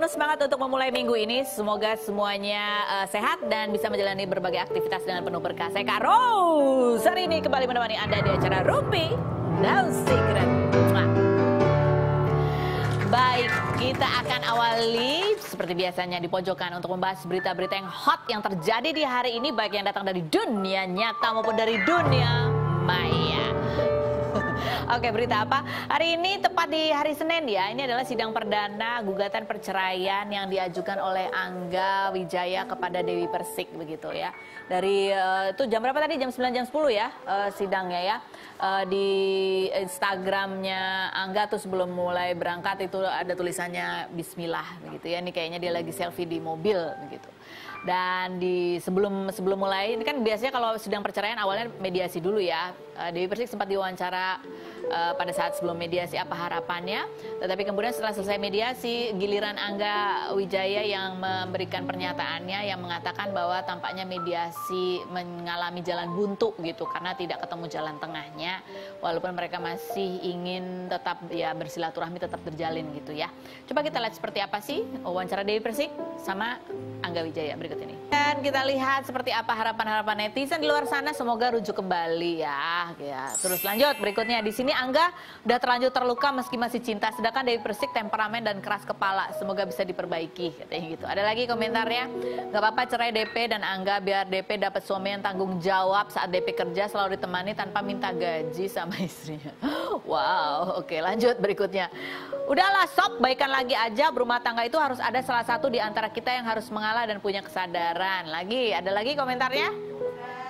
penuh semangat untuk memulai minggu ini. Semoga semuanya sehat dan bisa menjalani berbagai aktivitas dengan penuh berkah. Saya Kak Rose hari ini kembali menemani Anda di acara Rumpi No Secret. Baik, kita akan awali seperti biasanya di pojokan untuk membahas berita-berita yang hot yang terjadi di hari ini, baik yang datang dari dunia nyata maupun dari dunia maya. Oke, berita apa? Hari ini tepat di hari Senin ya, ini adalah sidang perdana gugatan perceraian yang diajukan oleh Angga Wijaya kepada Dewi Persik begitu ya. Dari itu jam berapa tadi? Jam 9 jam 10 ya sidangnya ya. Di Instagramnya Angga tuh sebelum mulai berangkat itu ada tulisannya Bismillah begitu ya. Ini kayaknya dia lagi selfie di mobil begitu. Dan di sebelum mulai ini kan biasanya kalau sidang perceraian awalnya mediasi dulu ya. Dewi Persik sempat diwawancara pada saat sebelum mediasi apa harapannya, tetapi kemudian setelah selesai mediasi giliran Angga Wijaya yang memberikan pernyataannya yang mengatakan bahwa tampaknya mediasi mengalami jalan buntu gitu karena tidak ketemu jalan tengahnya, walaupun mereka masih ingin tetap ya bersilaturahmi tetap berjalin gitu ya. Coba kita lihat seperti apa sih wawancara Dewi Persik sama Angga Wijaya berikut ini. Dan kita lihat seperti apa harapan-harapan netizen di luar sana, semoga rujuk kembali ya. Terus lanjut berikutnya, di sini Angga udah terlanjur terluka meski masih cinta, sedangkan Dewi Persik temperamen dan keras kepala, semoga bisa diperbaiki katanya gitu. Ada lagi komentarnya, gak apa-apa cerai DP dan Angga biar DP dapat suami yang tanggung jawab saat DP kerja, selalu ditemani tanpa minta gaji sama istrinya. Wow, oke lanjut berikutnya. Udahlah sob, baikan lagi aja, berumah tangga itu harus ada salah satu di antara kita yang harus mengalah dan punya kesadaran. Lagi, ada lagi komentarnya?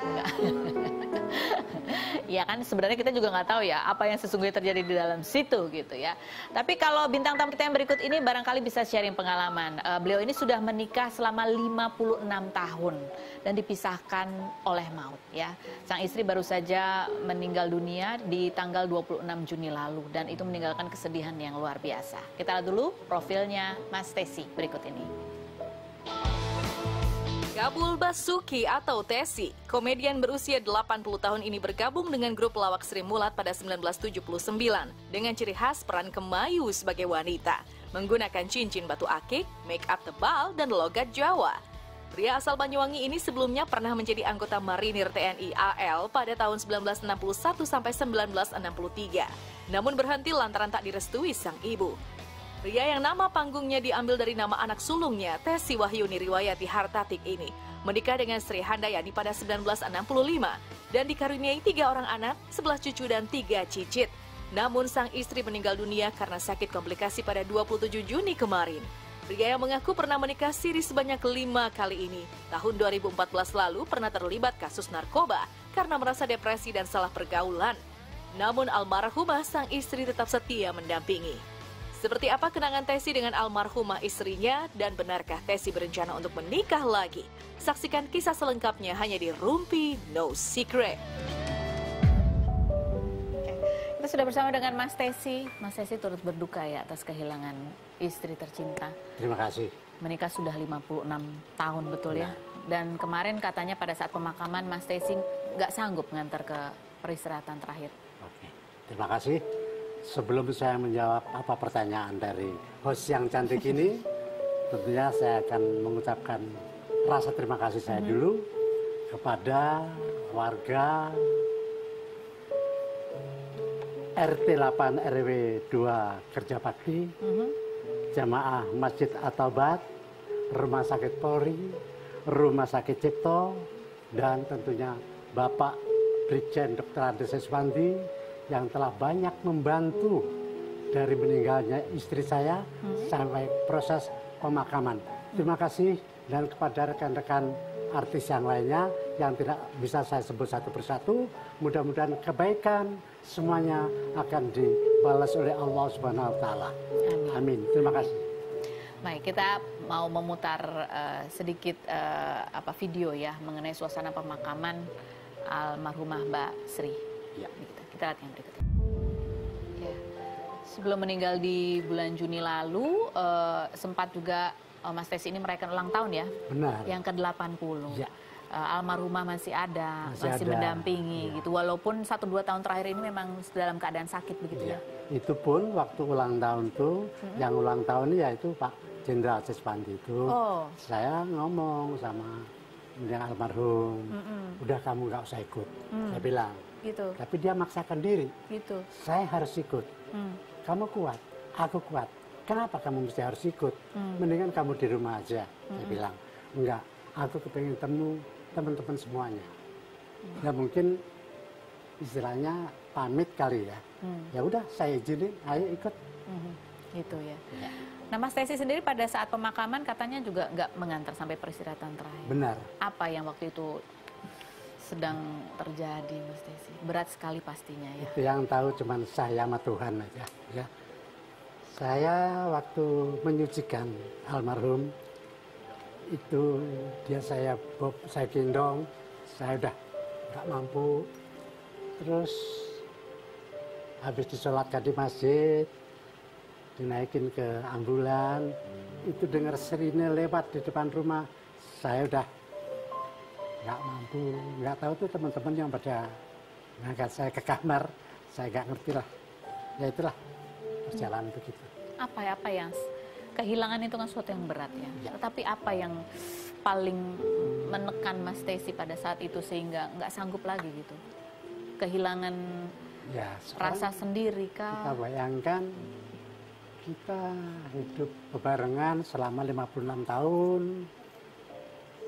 Enggak. Ya kan sebenarnya kita juga nggak tahu ya apa yang sesungguhnya terjadi di dalam situ gitu ya. Tapi kalau bintang tamu kita yang berikut ini barangkali bisa sharing pengalaman. Beliau ini sudah menikah selama 56 tahun dan dipisahkan oleh maut ya. Sang istri baru saja meninggal dunia di tanggal 26 Juni lalu dan itu meninggalkan kesedihan yang luar biasa. Kita lihat dulu profilnya Mas Tesi berikut ini. Gabul Basuki atau Tesi, komedian berusia 80 tahun ini bergabung dengan grup lawak Sri Mulat pada 1979 dengan ciri khas peran Kemayu sebagai wanita, menggunakan cincin batu akik, make up tebal, dan logat Jawa. Pria asal Banyuwangi ini sebelumnya pernah menjadi anggota Marinir TNI AL pada tahun 1961 sampai 1963, namun berhenti lantaran tak direstui sang ibu. Pria yang nama panggungnya diambil dari nama anak sulungnya, Tesi Wahyuni Riwayati Hartatik ini, menikah dengan Sri Handayani pada 1965 dan dikaruniai 3 orang anak, 11 cucu dan 3 cicit. Namun sang istri meninggal dunia karena sakit komplikasi pada 27 Juni kemarin. Pria yang mengaku pernah menikah siri sebanyak 5 kali ini, tahun 2014 lalu pernah terlibat kasus narkoba karena merasa depresi dan salah pergaulan. Namun almarhumah sang istri tetap setia mendampingi. Seperti apa kenangan Tesi dengan almarhumah istrinya dan benarkah Tesi berencana untuk menikah lagi? Saksikan kisah selengkapnya hanya di Rumpi No Secret. Kita sudah bersama dengan Mas Tesi. Mas Tesi turut berduka ya atas kehilangan istri tercinta. Terima kasih. Menikah sudah 56 tahun betul ya. Dan kemarin katanya pada saat pemakaman Mas Tesi nggak sanggup ngantar ke peristirahatan terakhir. Oke, terima kasih. Sebelum saya menjawab apa pertanyaan dari host yang cantik ini, tentunya saya akan mengucapkan rasa terima kasih saya dulu kepada warga RT 8 RW 2 Kerja Bakti, jamaah Masjid At-Taubat, Rumah Sakit Polri, Rumah Sakit Cipto, dan tentunya Bapak Brigjen Dr. Andres Eswandi yang telah banyak membantu dari meninggalnya istri saya sampai proses pemakaman. Terima kasih, dan kepada rekan-rekan artis yang lainnya yang tidak bisa saya sebut satu persatu, mudah-mudahan kebaikan semuanya akan dibalas oleh Allah Subhanahu wa taala. Amin. Terima kasih. Baik, kita mau memutar sedikit video ya mengenai suasana pemakaman almarhumah Mbak Sri. Ya. Kita lihat yang berikutnya. Ya. Sebelum meninggal di bulan Juni lalu, sempat juga Mas Tesi ini merayakan ulang tahun ya? Benar. Yang ke-80. Ya. almarhumah masih ada, Masih masih ada. mendampingi Iya. gitu. Walaupun 1-2 tahun terakhir ini memang dalam keadaan sakit begitu Ya, ya. itu pun waktu ulang tahun tuh, yang ulang tahun ya itu Pak Jenderal Sespandi itu, Oh. saya ngomong sama yang almarhum, udah kamu nggak usah ikut, saya bilang. Gitu. Tapi dia maksakan diri, Gitu. saya harus ikut. Hmm. Kamu kuat, aku kuat. Kenapa kamu mesti harus ikut? Mendingan kamu di rumah aja, saya bilang. Enggak, aku kepengen temu teman-teman semuanya. Ya mungkin istilahnya pamit kali ya. Ya udah saya izinin, ayo ikut. Gitu ya. Nah, Mas Tesi sendiri pada saat pemakaman katanya juga nggak mengantar sampai peristirahatan terakhir. Benar. Apa yang waktu itu sedang terjadi, Mas Tesi? Berat sekali pastinya ya. Itu yang tahu cuman saya sama Tuhan aja. Ya. Saya waktu menyucikan almarhum itu dia saya gendong, saya udah nggak mampu. Terus habis disolatkan di masjid, dinaikin ke ambulan, itu dengar sirine lewat di depan rumah, saya udah nggak mampu, nggak tahu tuh teman-teman yang pada ngangkat saya ke kamar, saya nggak ngerti lah. Ya itulah perjalanan begitu. Apa yang kehilangan itu kan sesuatu yang berat ya. Ya. Tetapi apa yang paling menekan Mas Tesi pada saat itu sehingga nggak sanggup lagi gitu? Kehilangan Ya, sekarang rasa sendiri kita kah? bayangkan kita hidup bebarengan selama 56 tahun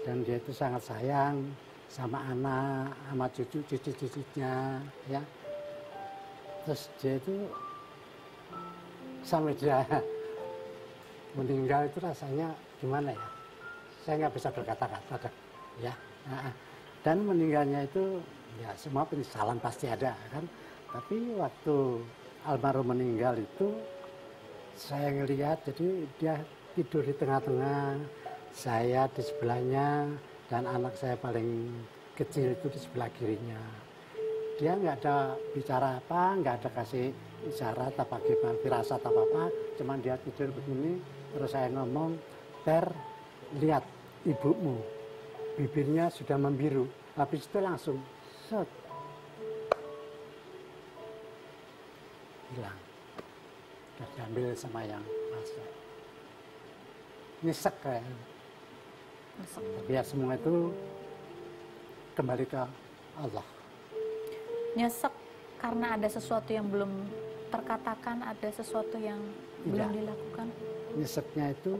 dan dia itu sangat sayang sama anak, sama cucu-cucunya ya. Terus dia itu sampai dia meninggal itu rasanya gimana ya? Saya nggak bisa berkata-kata dah, ya. Dan meninggalnya itu ya semua penyesalan pasti ada kan. Tapi waktu almarhum meninggal itu saya ngelihat jadi dia tidur di tengah-tengah, saya di sebelahnya dan anak saya paling kecil itu di sebelah kirinya. Dia nggak ada bicara apa, nggak ada kasih isyarat apa gimana, firasat apa apa, cuman dia tidur begini, terus saya ngomong, "Ter, lihat ibumu, bibirnya sudah membiru." Habis itu langsung set, hilang. Sudah diambil sama yang masak. Nyesek kayak. Tapi ya semua itu kembali ke Allah. Nyesek karena ada sesuatu yang belum terkatakan, ada sesuatu yang belum Iya. dilakukan. Nyeseknya itu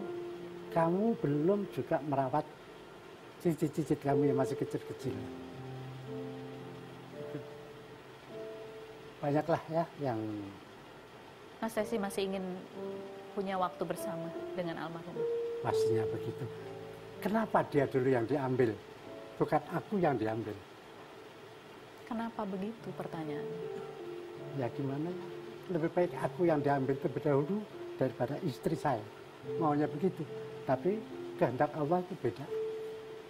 kamu belum juga merawat cicit-cicit kamu yang masih kecil-kecil. Itu. Banyaklah ya yang Mas Tesi masih ingin punya waktu bersama dengan almarhum. pastinya begitu. Kenapa dia dulu yang diambil? Bukan aku yang diambil. Kenapa begitu pertanyaannya? Ya gimana ya? Lebih baik aku yang diambil terlebih dahulu daripada istri saya. Maunya begitu. Tapi kehendak Allah itu beda.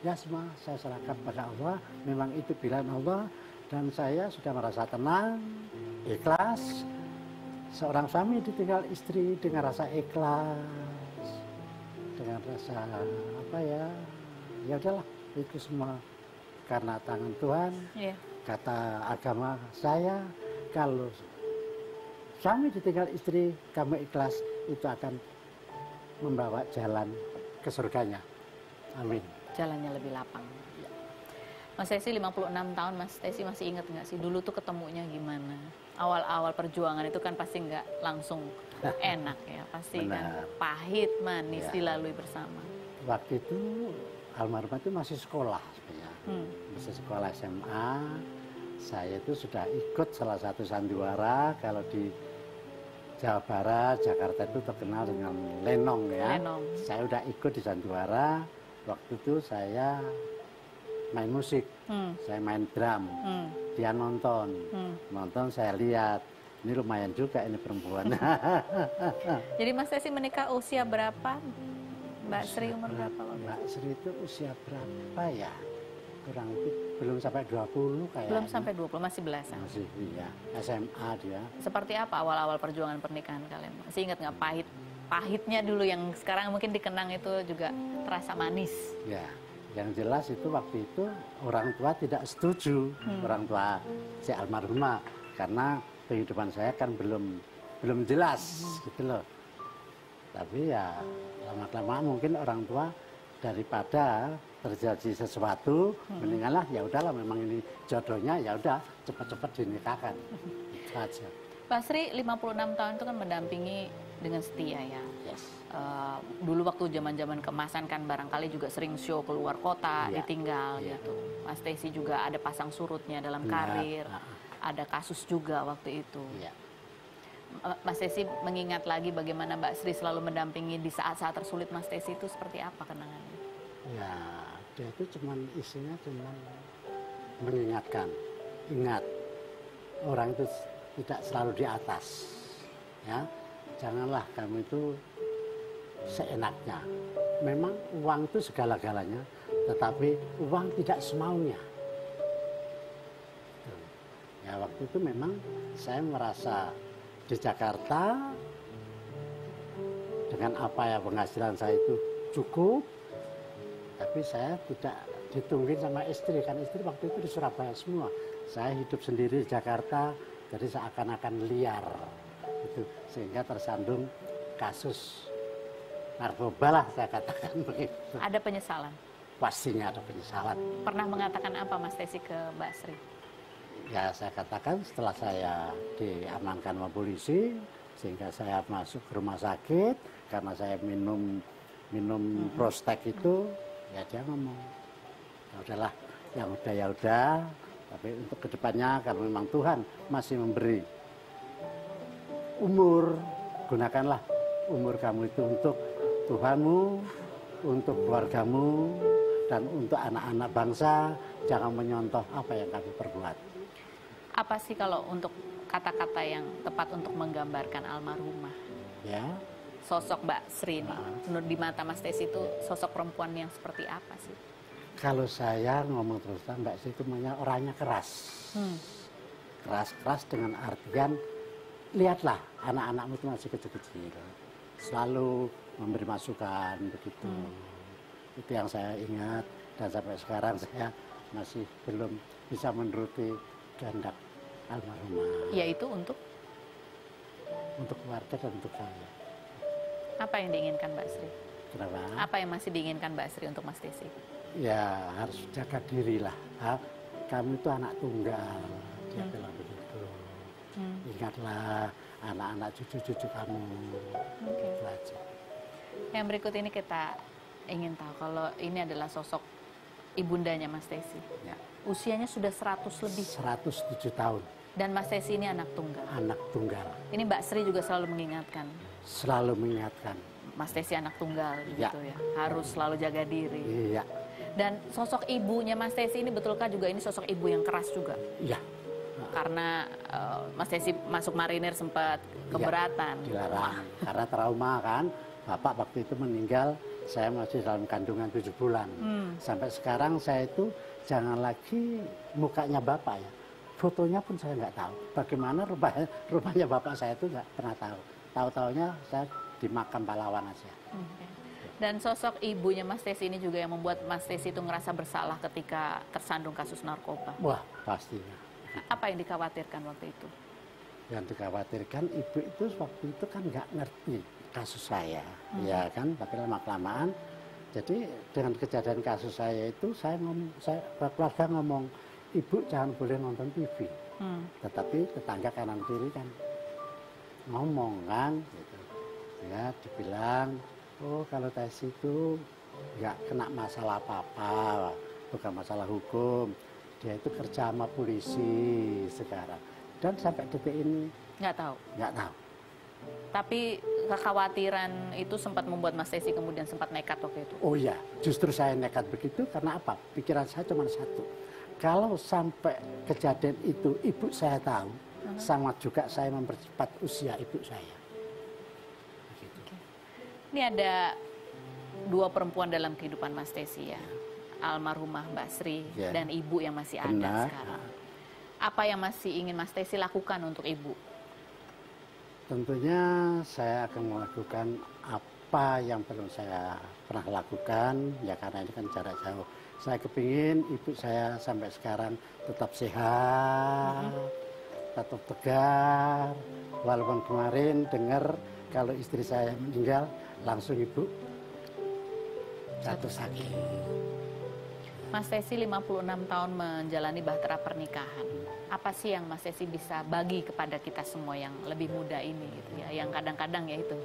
Ya semua saya serahkan pada Allah. Memang itu pilihan Allah. Dan saya sudah merasa tenang, ikhlas. Seorang suami ditinggal istri dengan rasa ikhlas. Dengan rasa apa ya? Ya udahlah, itu semua karena tangan Tuhan. Iya. Kata agama saya, kalau suami ditinggal istri, kamu ikhlas, itu akan membawa jalan ke surganya. Amin. Jalannya lebih lapang. Mas Tesi 56 tahun, Mas Tesi masih ingat nggak sih dulu tuh ketemunya gimana? Awal-awal perjuangan itu kan pasti nggak langsung enak ya, pasti kan Benar. pahit, manis Ya. dilalui bersama. Waktu itu almarhumah itu masih sekolah sebenarnya. Masih sekolah SMA. Saya itu sudah ikut salah satu sandiwara kalau di Jawa Barat, Jakarta itu terkenal dengan lenong ya. Lenong. Saya udah ikut di sandiwara. Waktu itu saya main musik, saya main drum. Dia nonton, saya lihat. Ini lumayan juga ini perempuan. Jadi Mas Tesi menikah usia berapa? Mbak Sri umur berapa waktu itu? Mbak Sri itu usia berapa ya? Kurang lebih belum sampai 20 kayaknya. Belum sampai 20, masih belasan. Masih iya, SMA dia. Seperti apa awal-awal perjuangan pernikahan kalian? Masih ingat nggak pahitnya dulu yang sekarang mungkin dikenang itu juga terasa manis? Ya, Yang jelas itu waktu itu orang tua tidak setuju, orang tua si almarhumah, karena kehidupan saya kan belum jelas gitu loh. Tapi ya lama-lama mungkin orang tua daripada terjadi sesuatu, mendinganlah ya udahlah, memang ini jodohnya, ya udah cepat-cepat dinikahkan. Itu aja. Pak Sri 56 tahun itu kan mendampingi dengan setia ya. Yes. Dulu waktu zaman-zaman keemasan kan barangkali juga sering show keluar kota, Iya. ditinggal Iya. gitu. Mas Tesi juga ada pasang surutnya dalam Benar. karir, ada kasus juga waktu itu. Iya. Mas Tesi mengingat lagi bagaimana Mbak Sri selalu mendampingi di saat-saat tersulit Mas Tesi itu seperti apa kenangannya? Ya, dia itu isinya cuman mengingatkan, ingat orang itu tidak selalu di atas, ya. Janganlah kamu itu seenaknya. Memang uang itu segala-galanya, tetapi uang tidak semaunya. Ya, waktu itu memang saya merasa di Jakarta dengan apa ya penghasilan saya itu cukup, tapi saya tidak ditungguin sama istri, kan istri waktu itu di Surabaya semua. Saya hidup sendiri di Jakarta, jadi seakan-akan liar gitu, sehingga tersandung kasus narkoba lah, saya katakan begitu. Ada penyesalan? Pastinya ada penyesalan. Pernah mengatakan apa Mas Tesi ke Mbak Sri? Ya, saya katakan setelah saya diamankan sama polisi, sehingga saya masuk ke rumah sakit karena saya minum prostek itu, ya dia ngomong, ya udahlah, yang udah ya udah, tapi untuk kedepannya karena memang Tuhan masih memberi umur, gunakanlah umur kamu itu untuk Tuhanmu, untuk keluargamu, dan untuk anak-anak bangsa. Jangan menyontoh apa yang kami perbuat. Apa sih kalau untuk kata-kata yang tepat untuk menggambarkan almarhumah? Ya, Sosok Mbak Sri ini, menurut di mata Mas Tesi itu sosok perempuan yang seperti apa sih? kalau saya ngomong terus terang, Mbak Sri itu orangnya keras. Keras dengan artian, lihatlah anak-anakmu itu masih kecil-kecil, selalu memberi masukan begitu. Itu yang saya ingat, dan sampai sekarang saya masih belum bisa menuruti kehendak almarhumah. Yaitu untuk Untuk keluarga dan untuk saya. apa yang diinginkan Mbak Sri? Kenapa? Apa yang masih diinginkan Mbak Sri untuk Mas Tesi? Ya harus jaga diri lah. Kamu itu anak tunggal, dia bilang begitu. Ingatlah anak-anak cucu-cucu kamu. Oke. Itu aja. Yang berikut ini kita ingin tahu kalau ini adalah sosok ibundanya Mas Tesi. Ya. Usianya sudah 100 lebih 107 tahun, dan Mas Tesi ini anak tunggal. anak tunggal. Ini Mbak Sri juga selalu mengingatkan Selalu mengingatkan. Mas Tesi anak tunggal Ya. gitu ya. Harus selalu jaga diri. Iya, Dan sosok ibunya Mas Tesi ini betulkah juga ini sosok ibu yang keras juga? iya. Karena Mas Tesi masuk marinir sempat keberatan. Dilarang karena trauma kan. Bapak waktu itu meninggal, saya masih dalam kandungan 7 bulan. Sampai sekarang saya itu jangan lagi mukanya bapak ya. Fotonya pun saya nggak tahu. Bagaimana rumahnya bapak saya itu nggak pernah tahu. Tahu-taunya saya di makam pahlawan aja. Oke. Dan sosok ibunya Mas Tesi ini juga yang membuat Mas Tesi itu ngerasa bersalah ketika tersandung kasus narkoba. Wah, pastinya. Apa yang dikhawatirkan waktu itu? Yang dikhawatirkan ibu itu waktu itu kan nggak ngerti kasus saya, ya kan. Tapi lama-kelamaan, jadi dengan kejadian kasus saya itu saya keluarga ngomong, ibu jangan boleh nonton TV. Tetapi tetangga kanan kiri kan ngomong kan, gitu. Ya dibilang, oh kalau Tesi itu nggak kena masalah apa-apa, bukan masalah hukum. Dia itu kerja sama polisi sekarang. Dan sampai detik ini Nggak tahu. nggak tahu. Tapi kekhawatiran itu sempat membuat Mas Tesi kemudian sempat nekat waktu itu. Oh iya, justru saya nekat begitu karena apa? Pikiran saya cuma satu. Kalau sampai kejadian itu ibu saya tahu, sama juga saya mempercepat usia ibu saya. Begitu. Ini ada dua perempuan dalam kehidupan Mas Tesi ya. Almarhumah Mbak Sri Ya. dan ibu yang masih ada Benar. sekarang. Apa yang masih ingin Mas Tesi lakukan untuk ibu? Tentunya saya akan melakukan apa yang belum saya pernah lakukan, ya karena ini kan jarak jauh. Saya kepingin ibu saya sampai sekarang tetap sehat, tetap tegar. Walaupun kemarin dengar kalau istri saya meninggal, langsung ibu jatuh sakit. Mas Tessy 56 tahun menjalani bahtera pernikahan. Apa sih yang Mas Tessy bisa bagi kepada kita semua yang lebih muda ini gitu ya, yang kadang-kadang ya itu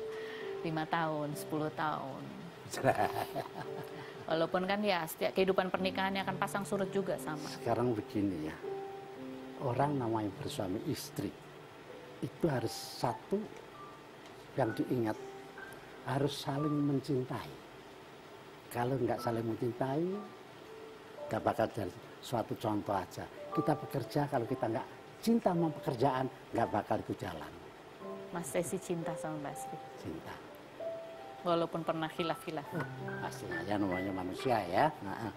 5 tahun, 10 tahun. Walaupun kan ya setiap kehidupan pernikahannya akan pasang surut juga sama. Sekarang begini ya, orang namanya bersuami istri itu harus satu yang diingat, harus saling mencintai. Kalau nggak saling mencintai, nggak bakal jadi suatu contoh aja. Kita bekerja, kalau kita nggak cinta sama pekerjaan, nggak bakal itu jalan. Mas Tessy cinta sama Mbak Sri? Cinta. Walaupun pernah khilaf-khilaf. Pasti aja namanya manusia ya. Nah,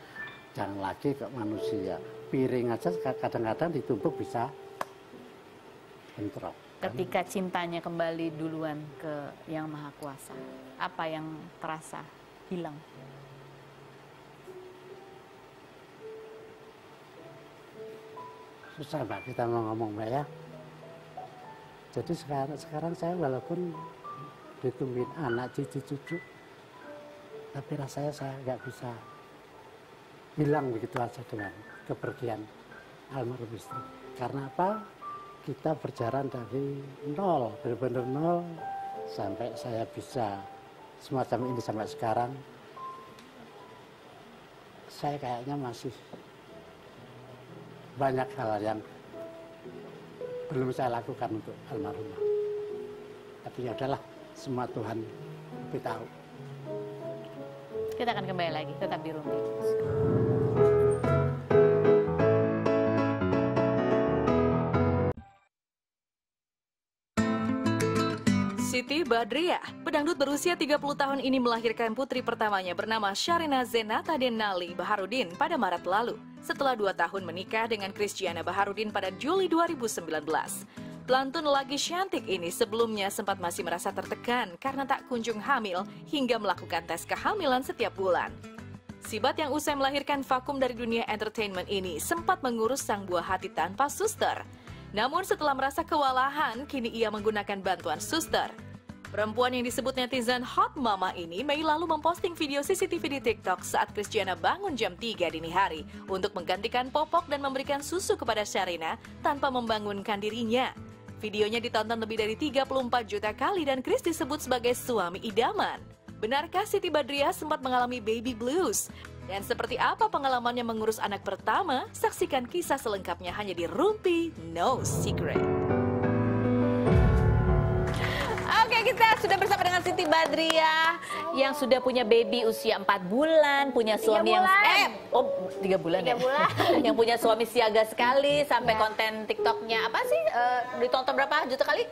jangan lagi ke manusia. Piring aja kadang-kadang ditumpuk bisa bentrok. Ketika cintanya kembali duluan ke Yang Maha Kuasa, apa yang terasa hilang? Susah Mbak kita mau ngomong Mbak ya. Jadi sekarang saya walaupun ditungguin anak cucu, tapi rasanya saya nggak bisa hilang begitu aja dengan kepergian almarhum istri. Karena apa? Kita berjalan dari nol, benar-benar nol, sampai saya bisa semacam ini sampai sekarang. Saya kayaknya masih banyak hal yang belum saya lakukan untuk almarhumah. Tapi ya udahlah, semua Tuhan lebih tahu. Kita akan kembali lagi, tetap di Rumpi. Siti Badriah, pedangdut berusia 30 tahun ini melahirkan putri pertamanya bernama Sharina Zenata Denali Baharudin pada Maret lalu. Setelah 2 tahun menikah dengan Christiana Baharudin pada Juli 2019. Pelantun lagi cantik ini sebelumnya sempat masih merasa tertekan karena tak kunjung hamil hingga melakukan tes kehamilan setiap bulan. Sibat yang usai melahirkan vakum dari dunia entertainment ini sempat mengurus sang buah hati tanpa suster. Namun setelah merasa kewalahan, kini ia menggunakan bantuan suster. Perempuan yang disebut netizen Hot Mama ini Mei lalu memposting video CCTV di TikTok saat Christiana bangun jam 3 dini hari untuk menggantikan popok dan memberikan susu kepada Sharina tanpa membangunkan dirinya. Videonya ditonton lebih dari 34 juta kali dan Chris disebut sebagai suami idaman. Benarkah Siti Badriah sempat mengalami baby blues? Dan seperti apa pengalamannya mengurus anak pertama? Saksikan kisah selengkapnya hanya di Rumpi No Secret. Oke, kita sudah bersama dengan Siti Badriah yang sudah punya baby usia 4 bulan, punya suami 3 bulan. 3 bulan 3 ya? bulan. Yang punya suami siaga sekali, sampai Ya. konten TikToknya apa sih? Ditonton berapa juta kali?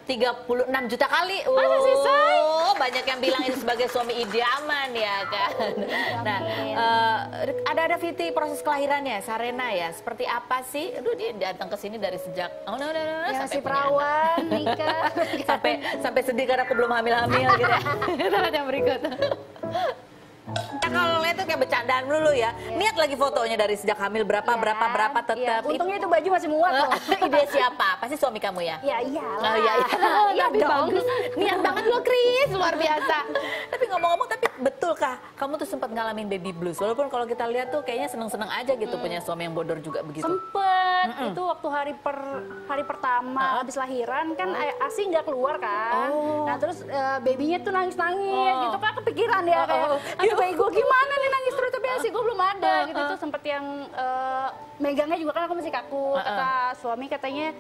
36 juta kali. Masa sih, Say? Banyak yang bilang ini sebagai suami idaman ya kan. Nah, ada Viti proses kelahirannya, Sharina ya. Seperti apa sih? Aduh, dia datang ke sini dari sejak Ya, sampai si punya perawan, nikah. sampai sedih karena aku belum hamil-hamil gitu ya. Kita lihat yang berikut. Nah, kalau lihat tuh kayak bercandaan dulu ya. Niat lagi fotonya dari sejak hamil berapa tetap. Ya, untungnya itu baju masih muat loh. Ide siapa? Pasti suami kamu ya? Ya iyalah. Oh iya, Iya tapi dong. bagus. Niat banget loh, Chris, luar biasa. Tapi ngomong-ngomong, tapi betulkah kamu tuh sempat ngalamin baby blues? Walaupun kalau kita lihat tuh kayaknya seneng-seneng aja gitu punya suami yang bodor juga begitu. Sempet, itu waktu hari pertama habis lahiran kan ASI nggak keluar kan. Oh. Nah terus babynya tuh nangis-nangis gitu kan, kepikiran dia kayak, Oh. aduh bayi gue gimana nih nangis terus, tapi ASI gue belum ada gitu. Tuh sempet yang megangnya juga kan aku masih kaku. Kata suami katanya,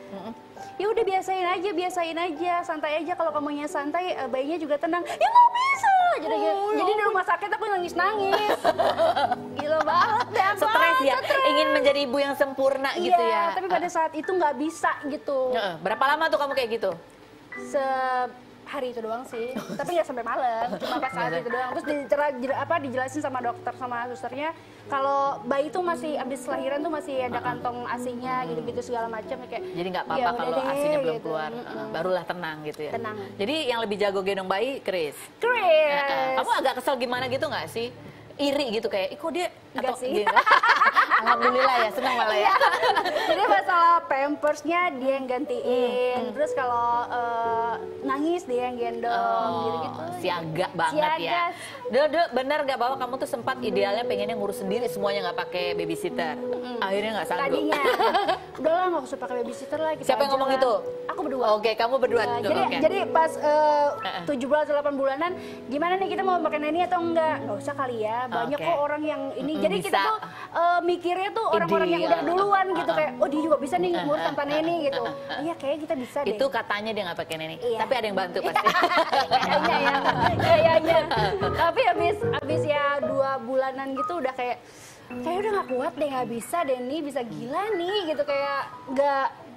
ya udah biasain aja, santai aja, kalau kamunya santai bayinya juga tenang. Ya nggak bisa. Jadi di rumah sakit aku nangis-nangis. Gila banget deh. Stres ya, ingin menjadi ibu yang sempurna gitu ya. Tapi pada saat itu nggak bisa gitu. Berapa lama tuh kamu kayak gitu? hari itu doang sih, tapi nggak sampai malam, cuma pas saat itu doang. Terus dijelasin sama dokter sama susternya kalau bayi itu masih abis lahiran tuh masih ada kantong asinya gitu-gitu segala macam kayak. Jadi nggak apa-apa ya kalau udah deh, asinya belum gitu. keluar, barulah tenang gitu ya. Tenang. Jadi yang lebih jago gendong bayi, Chris. Chris. Kamu agak kesel gimana gitu nggak sih? Iri gitu kayak, kok dia Enggak atau sih. gitu. Alhamdulillah ya, senang malah ya. Jadi masalah pampersnya dia yang gantiin. Terus kalau nangis dia yang gendong gitu-gitu. Siaga banget ya. Dede, bener gak bahwa kamu tuh sempat idealnya pengennya ngurus sendiri semuanya nggak pakai babysitter? Akhirnya nggak sanggup. Tadinya, udahlah nggak usah pakai babysitter lah. Siapa yang ngomong gitu? Aku berdua. Oke, kamu berdua. Jadi pas 7 bulan atau 8 bulanan, gimana nih kita mau pakai neni atau enggak? Nggak usah kali ya, banyak kok orang yang ini. Jadi kita tuh mikirnya tuh orang-orang yang udah duluan gitu kayak, oh dia juga bisa nih ngurus tanpa neni gitu. Iya kayaknya kita bisa deh. Itu katanya dia nggak pakai neni, tapi ada yang bantu pasti. Kayaknya. Tapi habis ya 2 bulanan gitu udah kayak udah nggak kuat deh, nggak bisa deh nih, bisa gila nih gitu kayak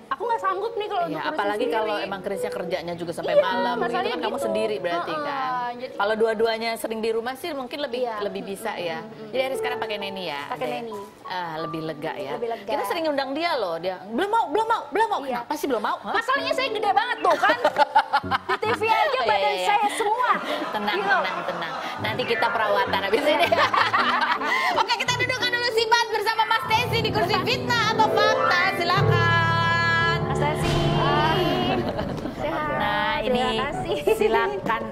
aku nggak sanggup nih kalau untuk apalagi sendiri. kalau emang Chrisnya kerjanya juga sampai malam gitu kan, kamu sendiri berarti kan. Kalau dua-duanya sering di rumah sih mungkin lebih bisa ya. Jadi hari sekarang pakai neni ya. Pakai neni. Lebih lega ya. Lebih lega. Kita sering undang dia loh, dia belum mau. Kenapa sih belum mau? Masalahnya saya gede banget tuh kan. Di TV aja badan saya semua. Tenang. Nanti kita perawatan habis ini. Oke, kita dudukkan dulu Sibat bersama Mas Tesi di kursi fitnah atau fakta. Silakan. Mas Tesi. Sehat. Nah, ini silakan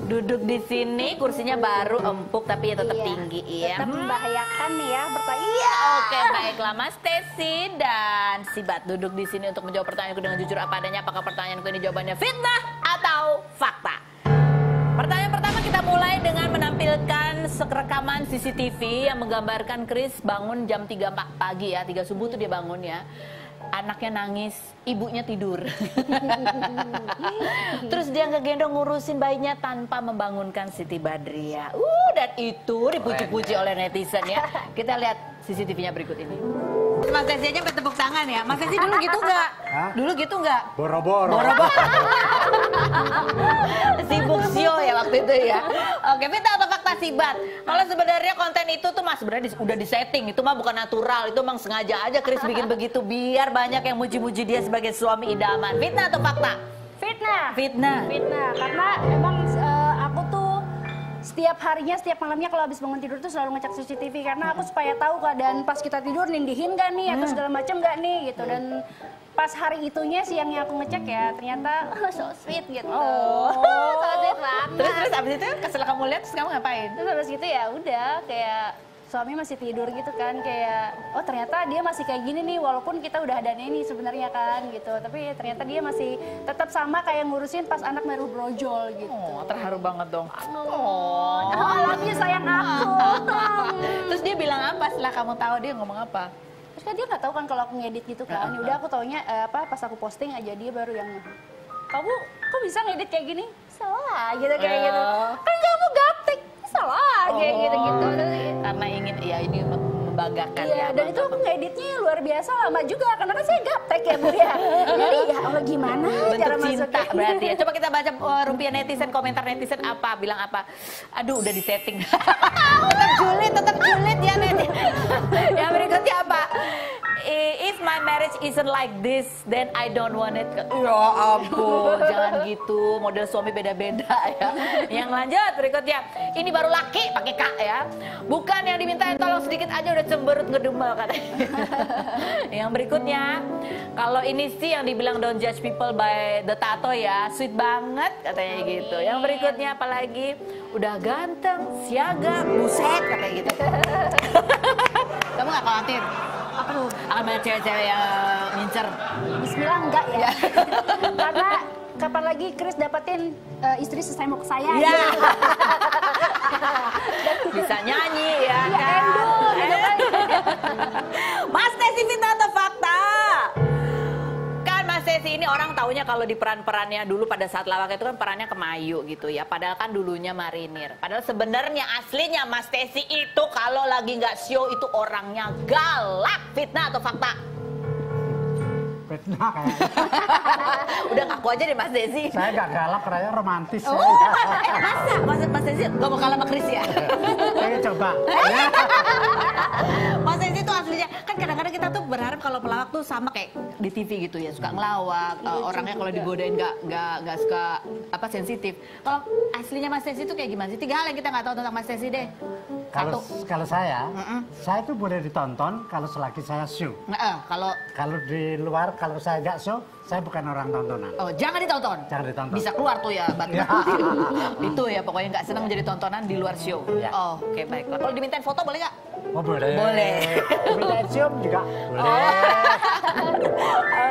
duduk di sini. Kursinya baru empuk tapi ya tetap tinggi ya. Tetap membahayakan nih ya bertanya. Iya, oke, baiklah Mas Tesi dan Sibat duduk di sini untuk menjawab pertanyaanku dengan jujur apa adanya. Apakah pertanyaanku ini jawabannya fitnah atau fakta? Pertanyaan pertama kita mulai dengan menampilkan rekaman CCTV yang menggambarkan Chris bangun jam 3 pagi ya, 3 subuh tuh dia bangun ya. Anaknya nangis, ibunya tidur. Terus dia ngegendong ngurusin bayinya tanpa membangunkan Siti Badriah. Dan itu dipuji-puji oleh netizen ya. Kita lihat CCTV-nya berikut ini. Mas Tesi aja bertepuk tangan ya. Mas Tesi dulu gitu nggak? Dulu gitu nggak? Boro-boro. Sibuk sio ya waktu itu ya. Oke, Vita atau fakta Sibat? Kalau sebenarnya konten itu tuh Mas sebenarnya udah disetting, itu mah bukan natural, itu emang sengaja aja Chris bikin begitu biar banyak yang muji-muji dia sebagai suami idaman. Fitnah atau fakta? Fitnah. Karena emang aku tuh setiap harinya, setiap malamnya kalau habis bangun tidur tuh selalu ngecek CCTV karena aku supaya tahu keadaan pas kita tidur nindihin gak nih atau segala macam gak nih gitu. Dan pas hari itunya siangnya aku ngecek ya ternyata so sweet gitu. So sweet banget. Terus abis itu setelah kamu lihat terus kamu ngapain? Terus habis gitu ya udah kayak suami masih tidur gitu kan, kayak oh ternyata dia masih kayak gini nih walaupun kita udah ada neni sebenarnya kan gitu, tapi ternyata dia masih tetap sama kayak ngurusin pas anak baru brojol gitu. Terharu banget dong. Love you sayang aku. Terus dia bilang apa setelah kamu tahu, dia ngomong apa? Terus kan dia nggak tahu kan kalau aku ngedit gitu kan. Ya udah aku taunya pas aku posting aja dia baru yang kamu kok bisa ngedit kayak gini? Salah gitu kayak gitu. Kan kamu gaptek. Salah kayak gitu-gitu. Karena ingin ya ini membanggakan ya. Dan itu aku ngeditnya luar biasa lama juga karena kan saya gaptek ya Bu ya. Jadi ya Allah gimana cara cinta masuknya. berarti ya. Coba kita baca rupiah netizen, komentar netizen apa, bilang apa. Aduh udah disetting. tetap julid ya netizen. Yang berikutnya apa? If my marriage isn't like this, then I don't want it. Ya ampun, jangan gitu. Model suami beda-beda ya. Yang lanjut berikutnya. Ini baru laki pakai K ya. Bukan yang dimintain tolong sedikit aja udah cemberut ngedumel katanya. Yang berikutnya, kalau ini sih yang dibilang don't judge people by the tato ya. Sweet banget katanya gitu. Yang berikutnya apalagi? Udah ganteng, siaga, buset katanya gitu. Kamu gak khawatir? Akan banyak cewek-cewek yang ngincer? Bismillah enggak ya. Karena kapan lagi Chris dapetin istri sesemok saya ya. Gitu. Bisa nyanyi ya kan. Endul, gitu kan. Mas Tesi fitnah atau fakta? Kan Mas Tesi ini orang taunya kalau di peran-perannya dulu pada saat lawak itu kan perannya Kemayu gitu ya. Padahal kan dulunya marinir. Padahal sebenarnya aslinya Mas Tesi itu kalau lagi nggak show itu orangnya galak. Fitnah atau fakta? Fitnah kayaknya. Udah ngaku aja deh Mas Desi. Saya nggak galak, raya romantis. Oh, Mas Desi gak mau kalah sama Chris ya? Saya coba. Mas Desi tuh aslinya, kan kadang-kadang kita tuh berharap kalau pelawak tuh sama kayak di TV gitu ya, suka ngelawak, orangnya kalau digodain nggak suka apa sensitif. Kalau aslinya Mas Desi tuh kayak gimana sih? 3 hal yang kita nggak tahu tentang Mas Desi deh. Kalau saya tuh boleh ditonton kalau selagi saya show. Kalau di luar, kalau saya nggak show, saya bukan orang tontonan. Oh, jangan ditonton. Jangan ditonton. Bisa keluar tuh ya, Batu. Itu ya, pokoknya nggak senang menjadi tontonan di luar show. Ya. Oh, oke baiklah. Kalau dimintain foto boleh nggak? Oh boleh. Boleh. Minta cium juga boleh.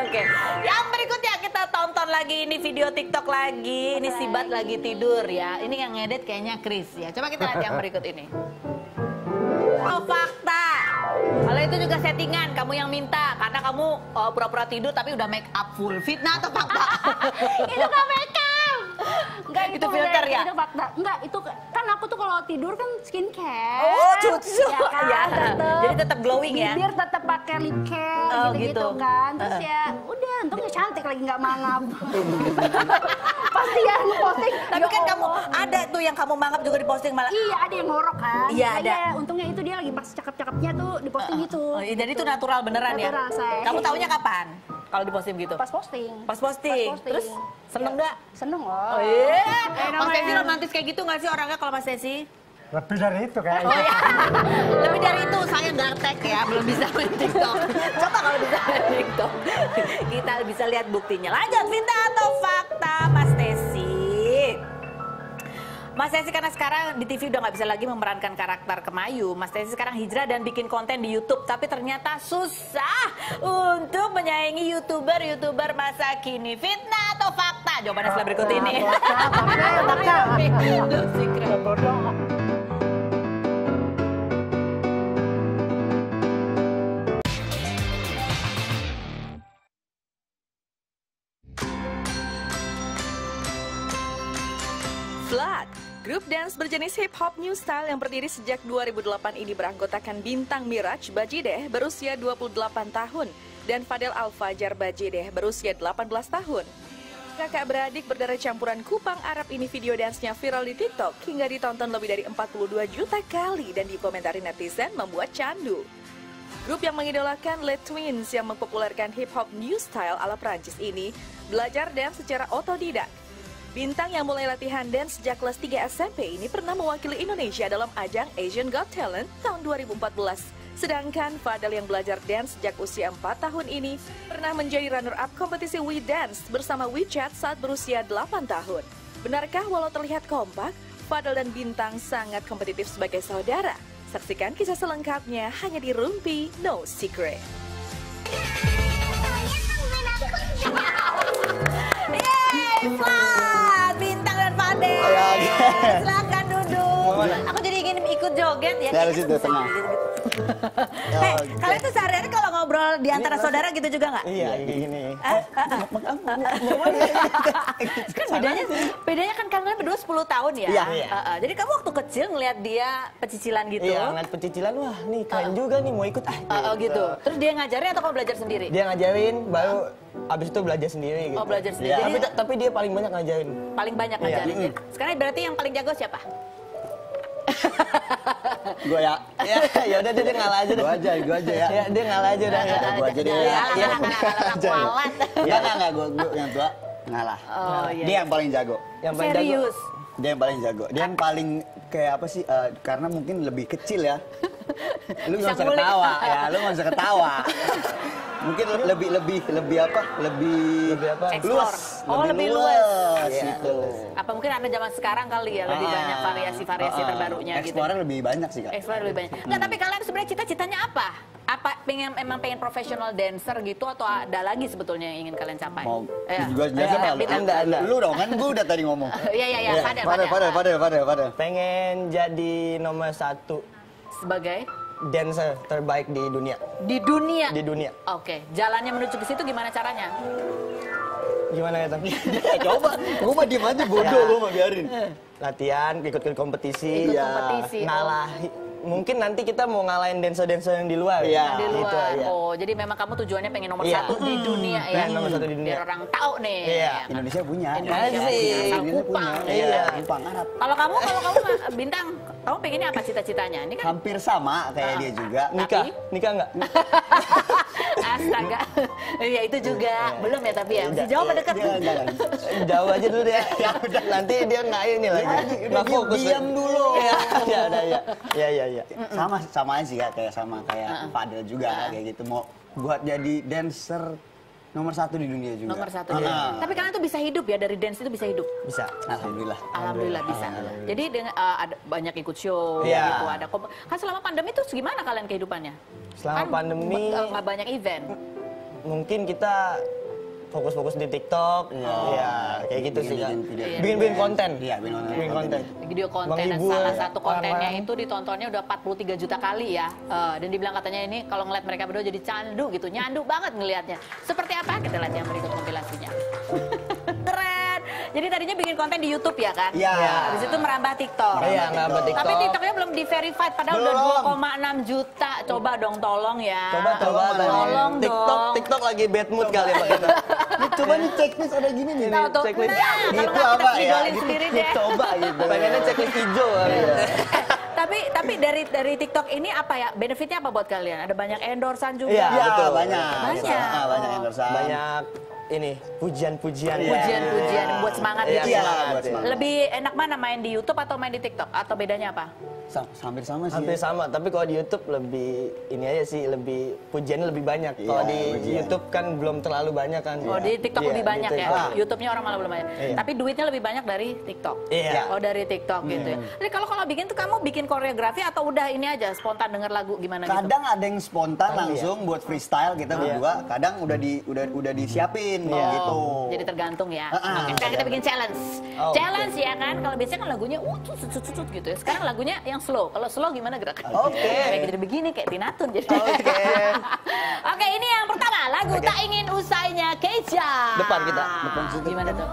Oke. Yang berikutnya kita tonton lagi ini video TikTok lagi. Ini si Bat lagi tidur ya. Ini yang ngedit kayaknya Chris ya. Coba kita lihat yang berikut ini. Oh, fakta. Kalau itu juga settingan, kamu yang minta karena kamu pura-pura tidur tapi udah make up full. Fitnah atau fakta? Itu gak make up. Enggak, Itu filter ya? Itu fakta. Enggak, itu kan aku tuh kalau tidur kan skincare. Oh, cucu. Ya kan, Ya. tetep. Jadi tetap glowing ya? Bibir tetap pakai lip care Oh, gitu-gitu gitu. kan. Terus ya udah, untungnya cantik lagi nggak mangap. Pasti yang posting. Tapi kan kamu ada tuh yang kamu mangap juga diposting malah. Iya, ada yang ngorok kan. Iya, ada. Untungnya itu dia lagi pas cakep-cakepnya tuh diposting gitu. Oh, jadi itu natural beneran Natural, ya? say. Kamu taunya kapan? Kalau diposting gitu? Pas posting. Pas posting. Terus seneng nggak? Seneng loh. Oh iya. Kayak Mas Desi namanya. romantis kayak gitu nggak sih orangnya kalau Mas Desi? Lebih dari itu kayaknya. Oh iya. Lebih dari itu saya nggak tag ya, belum bisa main TikTok. Coba kalau bisa main TikTok, kita bisa lihat buktinya. Lanjut, Vinta atau fakta Mas Desi? Mas Desi karena sekarang di TV udah nggak bisa lagi memerankan karakter Kemayu. Mas Desi sekarang hijrah dan bikin konten di YouTube, tapi ternyata susah untuk menyaingi YouTuber masa kini. Fitnah atau fakta? Jawabannya setelah berikut ini. Flood, grup dance berjenis hip-hop new style yang berdiri sejak 2008 ini beranggotakan Bintang Miraj Bajideh berusia 28 tahun dan Fadel Alfajar Bajideh berusia 18 tahun. Kakak beradik berdarah campuran Kupang Arab ini video dance-nya viral di TikTok hingga ditonton lebih dari 42 juta kali dan dikomentari netizen membuat candu. Grup yang mengidolakan Les Twins yang mempopulerkan hip-hop new style ala Prancis ini belajar dance secara otodidak. Bintang yang mulai latihan dance sejak kelas 3 SMP ini pernah mewakili Indonesia dalam ajang Asian Got Talent tahun 2014. Sedangkan Fadel yang belajar dance sejak usia 4 tahun ini pernah menjadi runner-up kompetisi We Dance bersama WeChat saat berusia 8 tahun. Benarkah walau terlihat kompak, Fadel dan Bintang sangat kompetitif sebagai saudara? Saksikan kisah selengkapnya hanya di Rumpi No Secret. Yeay, Bintang dan Fadel. Silakan duduk. Aku jadi ingin ikut joget ya. Dari situ tengah. Kalian tuh sehari-hari kalau ngobrol di antara saudara gitu juga nggak? Iya, gini. Kan bedanya kan kalian berdua 10 tahun ya. Iya. Jadi kamu waktu kecil ngeliat dia pecicilan gitu. Iya, ngeliat pecicilan, wah nih keren juga nih, mau ikut Gitu. Terus dia ngajarin atau kamu belajar sendiri? Dia ngajarin, baru abis itu belajar sendiri gitu. Oh, belajar sendiri. Iya, Jadi- tapi dia paling banyak ngajarin. Paling banyak Iya. ngajarin. Sekarang berarti yang paling jago siapa? Gue ya. Ya udah dia ngalah aja deh. Gua aja ya. Ya, dia ngalah aja udah. Gua aja deh. Ya, kualat. Enggak, gua yang tua ngalah. Oh iya. Dia yang paling jago. Yang paling jago. Serius. Dia yang paling jago. Dia yang paling kayak apa sih? Karena mungkin lebih kecil ya. Lu nggak Bisa usah ngulik. ketawa ya. Lu nggak usah ketawa. Mungkin lebih apa? Lebih apa? Explore. Oh, lebih luas. luas Iya, gitu. Apa mungkin ada zaman sekarang kali ya lebih banyak variasi-variasi terbarunya gitu. Explore lebih banyak sih, Kak. Explore lebih banyak. Nggak, tapi kalian sebenarnya cita-citanya apa? Apa emang pengen profesional dancer gitu atau ada lagi sebetulnya yang ingin kalian capai? Mau Ya. juga jelasin apa? Bintang. Enggak. Lu dong kan gua udah tadi ngomong. Iya, Fadel. Pengen jadi nomor 1 Sebagai dancer terbaik di dunia. di dunia. Di dunia. Oke, jalannya menuju ke situ gimana caranya? Gimana ya, Tang? Coba, gua mah diem aja bodoh, gua mah biarin. Latihan, ikut kompetisi, Ikut ya, kompetisi, ngalah mungkin nanti kita mau ngalahin dancer-dancer yang di luar. Iya. Di luar. Gitu, iya. Oh, jadi memang kamu tujuannya pengen nomor Iya. 1 di dunia ya. Pengen nomor 1 di dunia. Biar orang tahu nih. Iya. Indonesia punya. Indonesia Asik. punya. Asal Indonesia Kupang. punya. Iya. Kupang Arab. Kalau kamu Bintang, kamu pengennya apa cita-citanya? Ini kan Hampir sama kayak dia juga. Nikah? Nikah nggak? astaga. Iya itu juga. Belum ya tapi ya. Masih jauh apa dekat? Dia enggak. Jauh aja dulu deh. Ya udah. Nanti dia nggak ini lagi. Nggak fokus. Diam dulu. Ya udah ya. Ya. Sama aja sih kayak Fadel juga kayak gitu mau buat jadi dancer nomor 1 di dunia juga. Nomor 1 di dunia. Tapi kalian tuh bisa hidup ya, dari dance itu bisa hidup? Bisa. Alhamdulillah. Alhamdulillah bisa. Jadi dengan ada banyak ikut show Iya. gitu, ada kan selama pandemi tuh gimana kalian kehidupannya? Selama Kan pandemi nggak banyak event. mungkin kita fokus-fokus di TikTok. Ya, kayak gitu sih kan. Bikin-bikin Bikin konten. Iya, bikin konten. Video konten dan Menghibur salah satu kontennya orang-orang. itu ditontonnya udah 43 juta kali ya. Dan dibilang katanya ini kalau ngeliat mereka berdua jadi candu gitu, nyandu banget ngelihatnya. Seperti apa? Kita lihat yang berikut kompilasinya. Keren. Jadi tadinya bikin konten di YouTube ya kan? Iya. Habis itu merambah TikTok. Iya, nggak TikTok. Tapi TikToknya belum di-verified padahal udah 2,6 juta. Coba dong tolong ya. Coba Tolong dong. TikTok lagi bad mood kali Pak kita. Coba nih checklist ada gini nih. Tahu tuh. checklist. Nah, kalau Gitu nggak kita apa ya? idolin sendiri deh. Coba gitu. Pengennya checklist hijau kali ya. Tapi dari TikTok ini apa ya? Benefitnya apa buat kalian? Ada banyak endorsan juga. Iya. Iya, Betul. banyak. Banyak. Banyak endorsan. Banyak ini pujian-pujian. Pujian-pujian buat semangat Iya, gitu. Iya, semangat, buat iya. semangat. Lebih enak mana main di YouTube atau main di TikTok? Atau bedanya apa? Hampir sama sih. Hampir sama, tapi kalau di YouTube lebih ini aja sih, lebih pujiannya lebih banyak. Iya, Kalau di pujian. YouTube kan belum terlalu banyak kan. Oh, di TikTok Iya, lebih di banyak ya. TikTok. YouTube-nya orang malah belum banyak. Iya. Tapi duitnya lebih banyak dari TikTok. Iya. Oh, dari TikTok gitu ya. Jadi kalau bikin tuh kamu bikin koreografi atau udah ini aja spontan denger lagu gimana gitu? Kadang ada yang spontan Iya. langsung buat freestyle kita berdua. Kadang udah disiapin Iya. gitu. Jadi tergantung ya. Ah, Oke, sekarang kita bikin challenge. Oh, Challenge ya kan. Kalau biasanya kan lagunya cut gitu ya. Sekarang lagunya yang slow. Kalau slow gimana gerakannya? Oke. Kayak jadi begini kayak Tinatun jadi. Oke. Oke, ini yang pertama. Lagu Tak Ingin Usainya Keisha. Depan kita. Depan situ. Gimana tuh?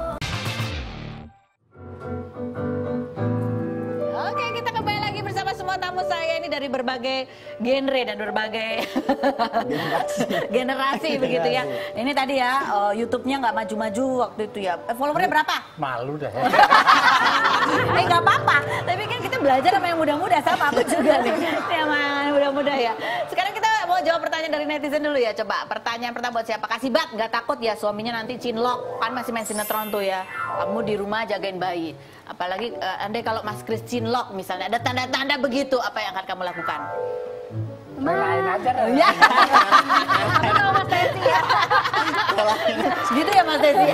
Oke, kita kembali lagi bersama semua tamu saya ini dari berbagai genre dan berbagai generasi begitu ya. Ini tadi ya, YouTube-nya nggak maju-maju waktu itu ya. Followernya berapa? Malu dah. Nggak apa-apa. Tapi kan kita belajar sama yang muda-muda, sama aku juga nih. Sama yang muda-muda ya. Sekarang kita mau jawab pertanyaan dari netizen dulu ya. Coba pertanyaan pertama buat siapa? Kasih bat, nggak takut ya suaminya nanti cinlok. Kan masih main sinetron tuh ya. Kamu di rumah jagain bayi. Apalagi andai kalau Mas Kris cinlok misalnya, ada tanda-tanda begitu, apa yang akan kamu lakukan? Lain aja. Ya. Aku sama Mas Tesi ya. Gitu ya Mas Desi.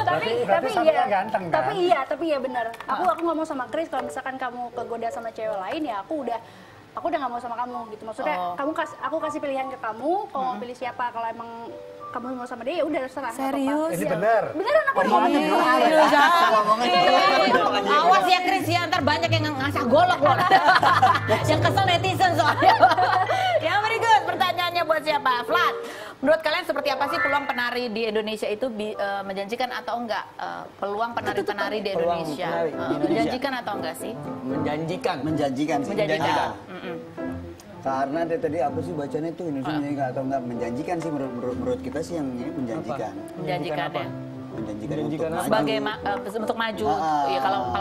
tapi Berarti iya, sampai ganteng, kan? tapi iya benar. Aku ngomong sama Chris kalau misalkan kamu kegoda sama cewek lain ya aku udah nggak mau sama kamu gitu. Maksudnya aku kasih pilihan ke kamu, kalau mau pilih siapa. Kalau emang kamu mau sama dia ya udah terserah. Serius? Ini bener. Beneran aku Omongan ngomong. Awas ya Kris ya, ntar banyak yang ngasah golok loh. Yang kesel netizen soalnya. Yang berikut pertanyaannya buat siapa? Vlad, menurut kalian seperti apa sih peluang penari di Indonesia itu menjanjikan atau enggak? Peluang penari-penari di Peluang Indonesia. penari di Indonesia. Menjanjikan atau enggak sih? Menjanjikan. Menjanjikan sih. Menjanjikan. Ah. Karena dari tadi aku sih bacanya itu Indonesia menjanjikan atau enggak menjanjikan sih menurut kita sih yang ini menjanjikan. Menjanjikan apa? ya. Menjanjikan untuk Sebagai maju. untuk maju. Ya kalau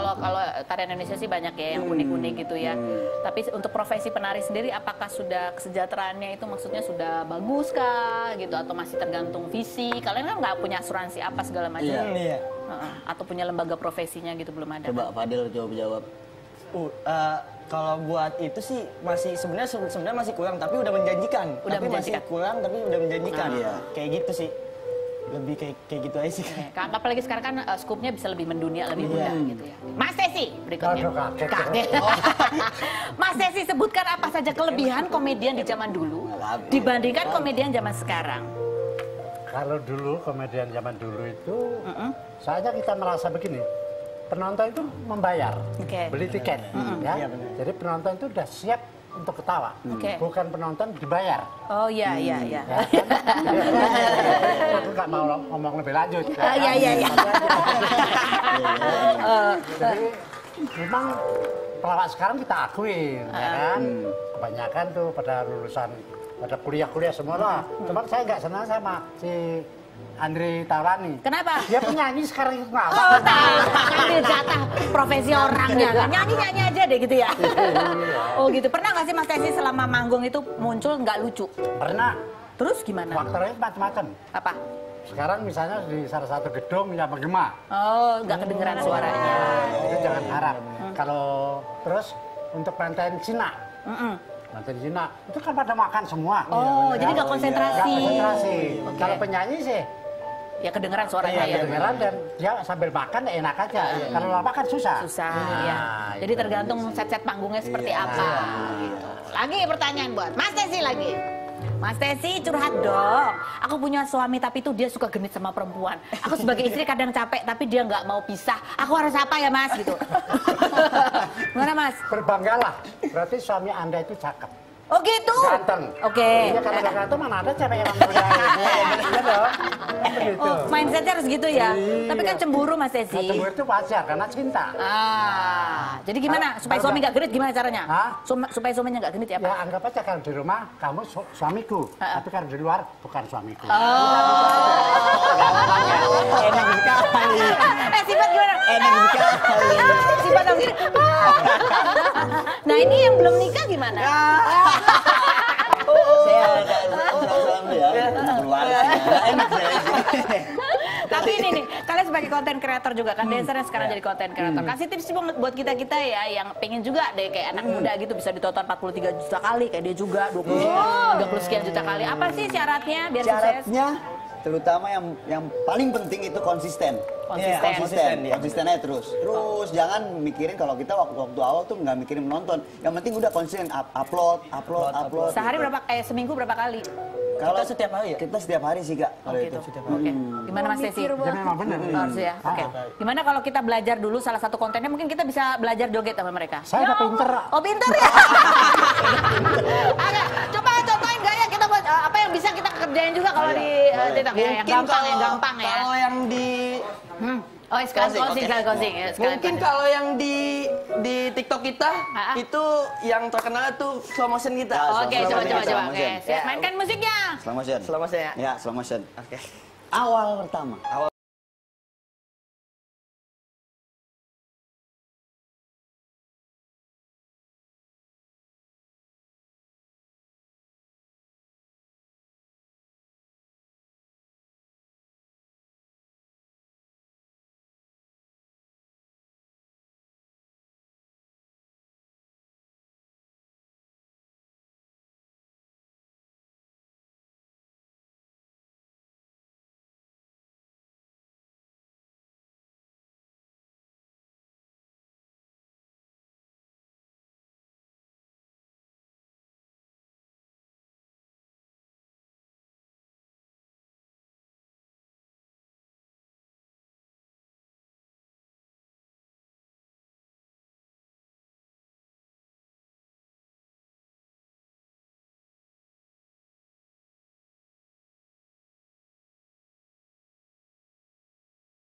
tarian Indonesia sih banyak ya yang unik-unik gitu ya. Tapi untuk profesi penari sendiri apakah sudah kesejahteraannya itu maksudnya sudah bagus kah gitu atau masih tergantung visi? Kalian kan nggak punya asuransi apa segala macam. Iya. Atau punya lembaga profesinya gitu belum ada. Coba Fadil jawab. Kalau buat itu sih masih sebenarnya masih kurang, tapi udah menjanjikan. Udah tapi menjanjikan. masih kurang, tapi udah menjanjikan. Iya. Kayak gitu sih. Lebih kayak gitu aja sih. Apalagi sekarang kan skupnya bisa lebih mendunia, lebih mudah gitu ya. Mas Desi berikutnya. Aduh, kaget. Kaget. Mas Desi sebutkan apa saja kelebihan komedian di zaman dulu dibandingkan komedian zaman sekarang. Kalau dulu komedian zaman dulu itu, saatnya kita merasa begini. Penonton itu membayar, Oke. beli tiket, ya. Iya, benar. Jadi penonton itu udah siap untuk ketawa, Oke. bukan penonton dibayar. Oh iya. Ya, aku nggak mau ngomong lebih lanjut. Iya. Jadi memang pelawak sekarang kita akuin, ya kan? Kebanyakan tuh pada lulusan, pada kuliah-kuliah semua lah. Cuma saya nggak senang sama si Andre Taulani. Kenapa? Dia penyanyi sekarang itu nggak Oh, tahu. Ambil jatah profesi orangnya kan. Nyanyi-nyanyi aja deh gitu ya. Oh gitu. Pernah nggak sih Mas Tesi selama manggung itu muncul nggak lucu? Pernah. Terus gimana? Faktornya macam-macam. Apa? Sekarang misalnya di salah satu gedung yang bergema. Oh, nggak kedengeran suaranya. Itu jangan harap. Kalau terus untuk plantain Cina. Plantain Cina itu kan pada makan semua. Oh, Ya, jadi nggak konsentrasi. nggak konsentrasi. Oke. Kalau penyanyi sih Ya kedengeran suaranya ya. kedengeran dan dia sambil makan ya enak aja. Kalau lama kan susah. Susah Nah, ya. Jadi itu. tergantung set-set panggungnya seperti apa. Gitu. Lagi pertanyaan buat Mas Tesi lagi. Mas Tesi curhat dong. Aku punya suami tapi tuh dia suka genit sama perempuan. Aku sebagai istri kadang capek tapi dia nggak mau pisah. Aku harus apa ya Mas gitu? Gimana Mas? Berbanggalah. Berarti suami Anda itu cakep. Oh gitu? Ganteng. Oke. Iya, kalau nggak ganteng mana ada cewek yang muda. Iya dong. Begitu. Oh, mindsetnya harus gitu ya. Tapi kan cemburu Mas Nah, Tesi. cemburu itu wajar karena cinta. Jadi gimana supaya suami nggak genit gimana caranya? Hah? Supaya suaminya nggak genit ya Ya Pak? anggap aja kalau di rumah kamu suamiku, tapi kalau di luar bukan suamiku. Enak sekali. Sifat gimana? Enak sekali. Sifat dong. Nah ini yang belum nikah gimana? Saya salam dulu ya. Keluar. Enak saya sih. Tapi ini nih, kalian sebagai konten kreator juga kan, dancer yang sekarang jadi konten kreator. Kasih tips buat kita-kita ya yang pengen juga deh kayak anak muda gitu bisa ditonton 43 juta kali kayak dia juga 30 sekian juta kali. Apa sih syaratnya biar sukses? Syaratnya terutama yang paling penting itu konsisten. Konsisten. Iya, konsisten. Iya. Konsisten aja terus. Terus jangan mikirin kalau kita waktu awal tuh nggak mikirin menonton. Yang penting udah konsisten upload. Sehari seminggu berapa kali? Kalau Kita setiap hari ya? Kita setiap hari sih Kak. Kalau Gitu. itu. Oke. Gimana Mas Tesi? Ya memang benar. Harus ya. Oke. Gimana kalau kita belajar dulu salah satu kontennya mungkin kita bisa belajar joget sama mereka? Saya udah pinter. Oh pinter ya. Ada. Coba contohin gaya kita buat apa yang bisa kita kerjain juga kalau di TikTok ya, yang gampang ya. Kalau yang di Oh, sekalian closing. mungkin kalau yang di TikTok kita itu yang terkenal tuh slow motion kita. Oke, Slow coba. motion. Oke, siap. Mainkan musiknya. Slow motion. Slow motion ya. Ya, slow motion. Oke. Awal pertama. Awal